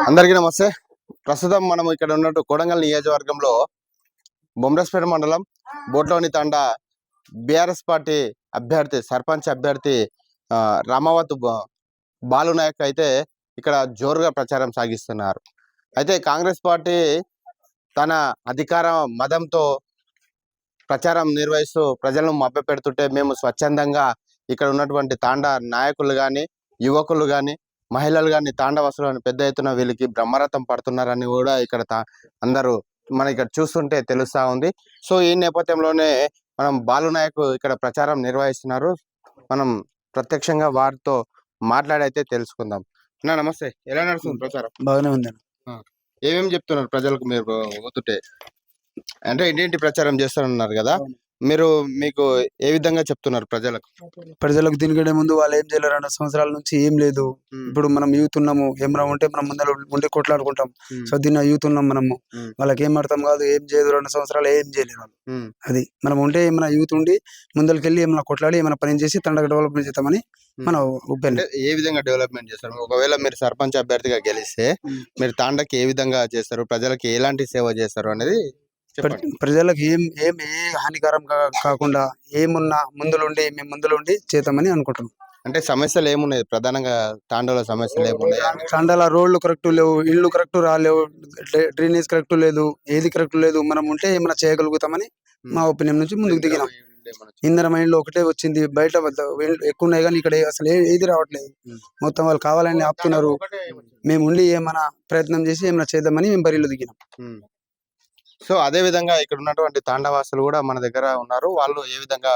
అందరికీ నమస్తే. ప్రస్తుతం మనం ఇక్కడ ఉన్నట్టు కొడంగల్ నియోజకవర్గంలో బొమ్రస్పేట మండలం బోట్లోని తండా బీఆర్ఎస్ పార్టీ అభ్యర్థి సర్పంచ్ అభ్యర్థి రామావత్ బాలు నాయక్ అయితే ఇక్కడ జోరుగా ప్రచారం సాగిస్తున్నారు. అయితే కాంగ్రెస్ పార్టీ తన అధికార మదంతో ప్రచారం నిర్వహిస్తూ ప్రజలను మభ్యపెడుతుంటే మేము స్వచ్ఛందంగా ఇక్కడ ఉన్నటువంటి తాండా నాయకులు కానీ యువకులు కానీ మహిళలు కానీ తాండవసులు అని పెద్ద ఎత్తున వీళ్ళకి బ్రహ్మరథం పడుతున్నారని కూడా ఇక్కడ అందరూ మన ఇక్కడ చూస్తుంటే తెలుస్తా ఉంది. సో ఈ నేపథ్యంలోనే మనం బాలు నాయక్ ఇక్కడ ప్రచారం నిర్వహిస్తున్నారు. మనం ప్రత్యక్షంగా వారితో మాట్లాడైతే తెలుసుకుందాం. నమస్తే, ఎలా నడుస్తుంది ప్రచారం? బాగానే ఉంది. ఏమేమి చెప్తున్నారు ప్రజలకు మీరు పోతుంటే? అంటే ఏంటి ప్రచారం చేస్తారన్నారు కదా, మీరు మీకు ఏ విధంగా చెప్తున్నారు ప్రజలకు? దీనికంటే ముందు వాళ్ళు ఏం చేయలేరు. 2 సంవత్సరాల నుంచి ఏం లేదు. ఇప్పుడు మనం యూత్ ఉన్నాము, ఏమన్నా ఉంటే మనం ముందర ఉండి కొట్లాడుకుంటాం. సో దీన్ని యూత్ ఉన్నాం మనము. వాళ్ళకి ఏం అర్థం కాదు, ఏం చేయదు. 2 సంవత్సరాలు ఏం చేయలేరు వాళ్ళు. అది మనం ఉంటే ఏమైనా యూత్ ఉండి ముందరికి వెళ్ళి ఏమైనా కొట్లాడి ఏమైనా పని చేసి తండకు డెవలప్మెంట్ చేద్దామని మన ఒపీనియన్. ఏ విధంగా డెవలప్మెంట్ చేస్తారు? ఒకవేళ మీరు సర్పంచ్ అభ్యర్థిగా గెలిస్తే మీరు తాండకి ఏ విధంగా చేస్తారు, ప్రజలకు ఎలాంటి సేవ చేస్తారు అనేది ప్రజలకు ఏం ఏం ఏ హానికరం కాకుండా ఏమున్నా మేము ముందులుండి చేద్దామని అనుకుంటున్నాం. అంటే సమస్యలు ఏమున్నాయి ప్రధానంగా? తాండలో సమస్యలు ఏమున్నాయి? తాండాల రోడ్లు కరెక్ట్ లేవు, ఇళ్ళు కరెక్ట్ రాలేవు, డ్రైనేజ్ కరెక్ట్ లేదు, ఏది కరెక్ట్ లేదు. మనం ఉంటే ఏమైనా చేయగలుగుతామని మా ఒపీనియన్ నుంచి ముందుకు దిగినాం. ఇందర మైండ్ లో ఒకటే వచ్చింది, బయట ఎక్కువ ఉన్నాయి కానీ ఇక్కడ అసలు ఏది రావట్లేదు. మొత్తం వాళ్ళు కావాలని ఆపుతున్నారు. మేము ఉండి ఏమైనా ప్రయత్నం చేసి ఏమైనా చేద్దామని మేము బరిలో దిగినాం. సో అదే విధంగా ఇక్కడ ఉన్నటువంటి తాండవాసులు కూడా మన దగ్గర ఉన్నారు. వాళ్ళు ఏ విధంగా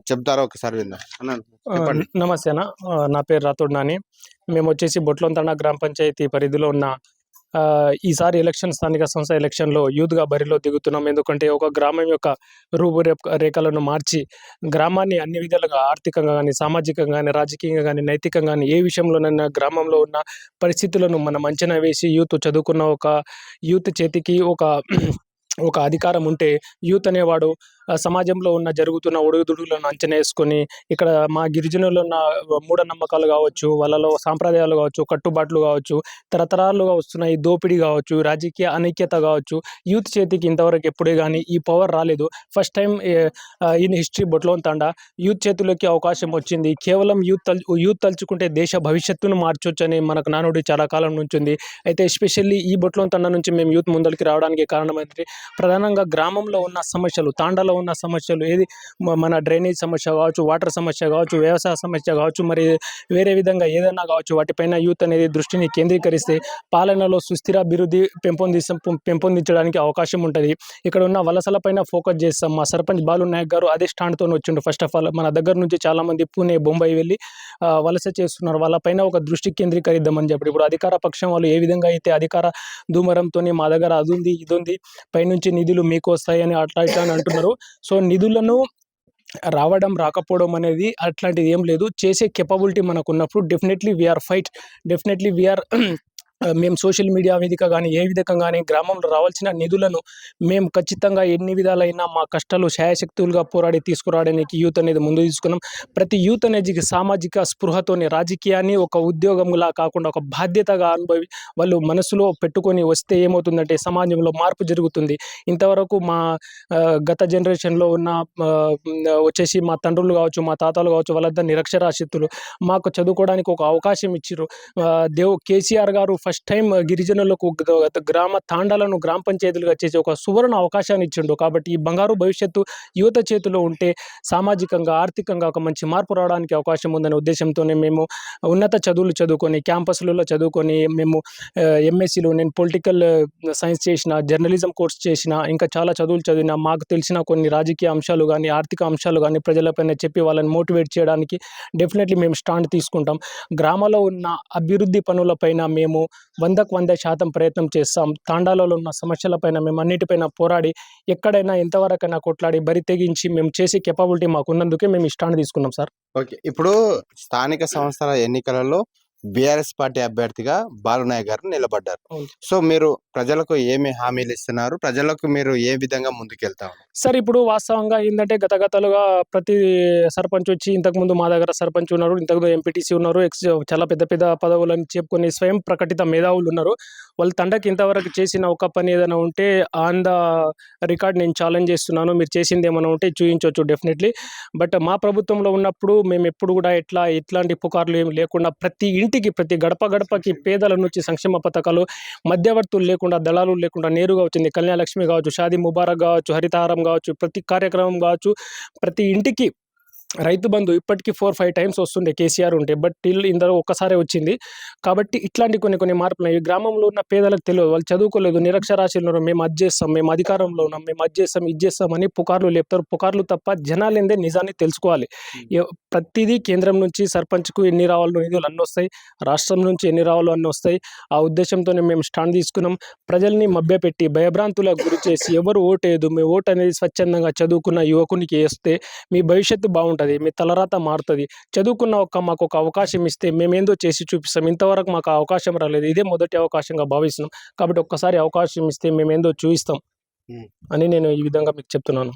చెప్తారో ఒకసారి విందాం. నమస్తే అన్న, నా పేరు రాతోడ్ నాని. మేము వచ్చేసి బొట్లోన్ తండా గ్రామ పంచాయతీ పరిధిలో ఉన్న ఈసారి స్థానిక సంస్థ ఎలక్షన్లో యూత్గా బరిలో దిగుతున్నాం. ఎందుకంటే ఒక గ్రామం యొక్క రూపురేఖలను మార్చి గ్రామాన్ని అన్ని విధాలుగా ఆర్థికంగా కానీ, సామాజికంగా కానీ, రాజకీయంగా కానీ, నైతికంగా కానీ ఏ విషయంలోనైనా గ్రామంలో ఉన్న పరిస్థితులను మనం అంచనా వేసి చదువుకున్న ఒక యూత్ చేతికి ఒక అధికారం ఉంటే యూత్ అనేవాడు సమాజంలో ఉన్న జరుగుతున్న ఒడుగుదుడులను అంచనా వేసుకొని ఇక్కడ మా గిరిజనులు ఉన్న మూఢనమ్మకాలు కావచ్చు, వాళ్ళలో సాంప్రదాయాలు కావచ్చు, కట్టుబాట్లు కావచ్చు, తరతరాలుగా వస్తున్న ఈ దోపిడీ కావచ్చు, రాజకీయ అనైక్యత కావచ్చు, యూత్ చేతికి ఇంతవరకు ఎప్పుడే కానీ ఈ పవర్ రాలేదు. ఫస్ట్ టైం ఇన్ హిస్టరీ బొట్లోన్ తండా యూత్ చేతిలోకి అవకాశం వచ్చింది. కేవలం యూత్ తలుచుకుంటే దేశ భవిష్యత్తును మార్చొచ్చు అని మనకు నానుడి చాలా కాలం నుంచి ఉంది. అయితే ఎస్పెషల్లీ ఈ బొట్లోన్ తండా నుంచి మేము యూత్ ముందరికి రావడానికి కారణమైంది ప్రధానంగా గ్రామంలో ఉన్న సమస్యలు, తాండాలో ఉన్న సమస్యలు, ఏది మన డ్రైనేజ్ సమస్య కావచ్చు, వాటర్ సమస్య కావచ్చు, వ్యవసాయ సమస్య కావచ్చు, మరి వేరే విధంగా ఏదైనా కావచ్చు, వాటిపైన యూత్ అనేది దృష్టిని కేంద్రీకరిస్తే పాలనలో సుస్థిర అభివృద్ధి పెంపొందించడానికి అవకాశం ఉంటుంది. ఇక్కడ ఉన్న వలసలపైన ఫోకస్ చేస్తాం. మా సర్పంచ్ బాలు నాయక్ గారు అదే స్టాండ్తో వచ్చిండు. ఫస్ట్ ఆఫ్ ఆల్ మన దగ్గర నుంచి చాలామంది పూణే, బొంబాయి వెళ్ళి వలస చేస్తున్నారు. వాళ్ళపైన ఒక దృష్టి కేంద్రీకరిద్దామని చెప్పి ఇప్పుడు అధికార పక్షం వాళ్ళు ఏ విధంగా అయితే అధికార దూమరంతో మా దగ్గర అది ఉంది, ఇది ఉంది, పైనుంచి నిధులు మీకు వస్తాయని అట్లా ఇట్లా అని అంటున్నారు. సో నిధులను రావడం రాకపోవడం అనేది అట్లాంటిది ఏం లేదు. చేసే కెపబిలిటీ మనకు ఉన్నప్పుడు డెఫినెట్లీ వీఆర్ మేము సోషల్ మీడియా వేదిక కానీ ఏ విధంగా కానీ గ్రామంలో రావాల్సిన నిధులను మేము ఖచ్చితంగా ఎన్ని విధాలైనా మా కష్టాలు శాయశక్తులుగా పోరాడి తీసుకురావడానికి యూత్ అనేది ముందు తీసుకున్నాం. ప్రతి యూత్ అనేది సామాజిక స్పృహతోని రాజకీయాన్ని ఒక ఉద్యోగంలా కాకుండా ఒక బాధ్యతగా వాళ్ళు మనసులో పెట్టుకొని వస్తే ఏమవుతుందంటే సమాజంలో మార్పు జరుగుతుంది. ఇంతవరకు మా గత జనరేషన్లో ఉన్న వచ్చేసి మా తండ్రులు కావచ్చు, మా తాతలు కావచ్చు, వాళ్ళంతా నిరక్షరాస్యతులు. మాకు చదువుకోవడానికి ఒక అవకాశం ఇచ్చారు. కేసీఆర్ గారు ఫస్ట్ టైం గిరిజనులకు గ్రామ తాండాలను గ్రామ పంచాయతీలుగా చేసి ఒక సువర్ణ అవకాశాన్ని ఇచ్చిండు. కాబట్టి ఈ బంగారు భవిష్యత్తు యువత చేతిలో ఉంటే సామాజికంగా, ఆర్థికంగా ఒక మంచి మార్పు రావడానికి అవకాశం ఉందనే ఉద్దేశంతోనే మేము ఉన్నత చదువులు చదువుకొని క్యాంపస్లలో చదువుకొని మేము ఎంఎస్సీలో నేను పొలిటికల్ సైన్స్ చేసిన, జర్నలిజం కోర్స్ చేసిన, ఇంకా చాలా చదువులు చదివిన, మాకు తెలిసిన కొన్ని రాజకీయ అంశాలు కానీ, ఆర్థిక అంశాలు కానీ ప్రజలపైన చెప్పి వాళ్ళని మోటివేట్ చేయడానికి డెఫినెట్లీ మేము స్టాండ్ తీసుకుంటాం. గ్రామంలో ఉన్న అభివృద్ధి పనులపైన మేము 100% ప్రయత్నం చేస్తాం. తాండాలలో ఉన్న సమస్యలపైన మేము అన్నిటిపైన పోరాడి ఎక్కడైనా ఎంతవరకైనా కొట్లాడి బరి తెగించి మేము చేసే కెపబిలిటీ మాకున్నందుకే మేము స్టాండ్ తీసుకున్నాం సార్. ఓకే, ఇప్పుడు స్థానిక సంస్థల ఎన్నికలలో బీఆర్ఎస్ పార్టీ అభ్యర్థిగా బాలు నాయక్ గారు నిలబడ్డారు. సో మీరు ప్రజలకు ఏమి హామీలు ఇస్తున్నారు? ప్రజలకు మీరు ఏ విధంగా ముందుకెళ్తా ఉన్నారు? సార్ ఇప్పుడు వాస్తవంగా ఏందంటే గతగతాలుగా ప్రతి సర్పంచ్ వచ్చి ఇంతకుముందు మా దగ్గర సర్పంచ్ ఉన్నారు, ఇంతకుముందు ఎంపీటీసీ ఉన్నారు, చాలా పెద్ద పెద్ద పదవులని చెప్పుకొని స్వయం ప్రకటిత మేధావులు ఉన్నారు. వాళ్ళ తండకి ఇంతవరకు చేసిన ఒక పని ఏదైనా ఉంటే ఆన్ ద రికార్డ్ నేను ఛాలెంజ్ చేస్తున్నాను. మీరు చేసింది ఏమైనా ఉంటే చూపించవచ్చు డెఫినెట్లీ. బట్ మా ప్రభుత్వంలో ఉన్నప్పుడు మేము ఎప్పుడు కూడా ఎట్లాంటి పుకార్లు ఏమి లేకుండా ప్రతి ఇంటికి ప్రతి గడప గడపకి పేదల నుంచి సంక్షేమ పథకాలు మధ్యవర్తులు లేకుండా దళాలు లేకుండా నేరుగా వచ్చింది. కళ్యాణలక్ష్మి కావచ్చు, షాదీ ముబారక్ కావచ్చు, హరితహారం కావచ్చు, ప్రతి కార్యక్రమం కావచ్చు, ప్రతి ఇంటికి రైతు బంధు ఇప్పటికీ 4-5 టైమ్స్ వస్తుండే కేసీఆర్ ఉంటే. బట్ ఇందరూ ఒక్కసారే వచ్చింది. కాబట్టి ఇట్లాంటి కొన్ని మార్పులు ఈ గ్రామంలో ఉన్న పేదలకు తెలియదు, వాళ్ళు చదువుకోలేదు, నిరక్షరాస్యులు ఉన్నారు. మేము అది చేస్తాం, మేము అధికారంలో ఉన్నాం, మేము అది చేస్తాం, ఇది చేస్తామని పుకార్లు లేపుతారు. పుకార్లు తప్ప జనాలేందే నిజాన్ని తెలుసుకోవాలి. ప్రతిదీ కేంద్రం నుంచి సర్పంచ్కు ఎన్ని రావాలో నిధులు అన్నీ వస్తాయి, రాష్ట్రం నుంచి ఎన్ని రావాలో అన్నీ వస్తాయి. ఆ ఉద్దేశంతోనే మేము స్టాండ్ తీసుకున్నాం. ప్రజల్ని మభ్యపెట్టి భయభ్రాంతులకు గురి చేసి ఎవరు ఓటేయదు, మీ ఓటు అనేది స్వచ్ఛందంగా చదువుకున్న యువకునికి వేస్తే మీ భవిష్యత్తు బాగుంటుంది, మీ తలరాత మారుతుంది. చదువుకున్న మాకు ఒక అవకాశం ఇస్తే మేమేందో చేసి చూపిస్తాం. ఇంతవరకు మాకు ఆ అవకాశం రాలేదు, ఇదే మొదటి అవకాశంగా భావిస్తున్నాం. కాబట్టి ఒక్కసారి అవకాశం ఇస్తే మేమేందో చూపిస్తాం అని నేను ఈ విధంగా మీకు చెప్తున్నాను.